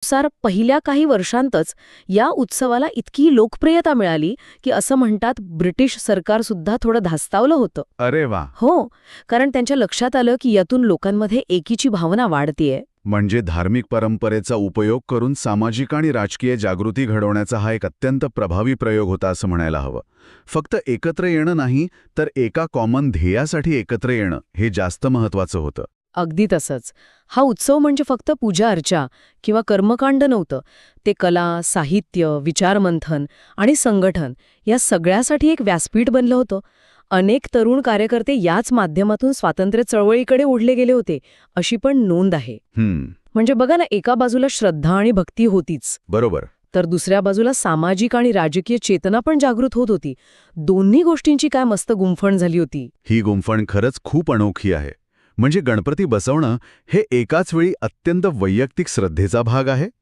त्यानुसार पहिल्या काही वर्षांतच या उत्सवाला इतकी लोकप्रियता मिळाली की असं म्हणतात ब्रिटिश सरकार सुद्धा थोडं धास्तावलं होतं. अरे वा. हो, कारण त्यांच्या लक्षात आलं की यातून लोकांमध्ये एकीची भावना वाढतेय. म्हणजे धार्मिक परंपरेचा उपयोग करून सामाजिक आणि राजकीय जागृती घडवण्याचा हा एक अत्यंत प्रभावी प्रयोग होता असं म्हणायला हवं. फक्त एकत्र येणं नाही, तर एका कॉमन ध्येयासाठी एकत्र येणं हे जास्त महत्वाचं होतं. अगदी तसंच. हा उत्सव म्हणजे फक्त पूजा अर्चा किंवा कर्मकांड नव्हतं. ते कला, साहित्य, विचारमंथन आणि संघटन या सगळ्यासाठी एक व्यासपीठ बनलं होतं. अनेक तरुण कार्यकर्ते याच माध्यमातून स्वातंत्र्य चळवळीकडे ओढले गेले होते, अशी पण नोंद आहे. म्हणजे बघा ना, एका बाजूला श्रद्धा आणि भक्ती होतीच, बरोबर. तर दुसऱ्या बाजूला सामाजिक आणि राजकीय चेतना पण जागृत होत होती. दोन्ही गोष्टींची काय मस्त गुंफण झाली होती. ही गुंफण खरंच खूप अनोखी आहे. म्हणजे गणपती बसवणं हे एकाच वेळी अत्यंत वैयक्तिक श्रद्धेचा भाग आहे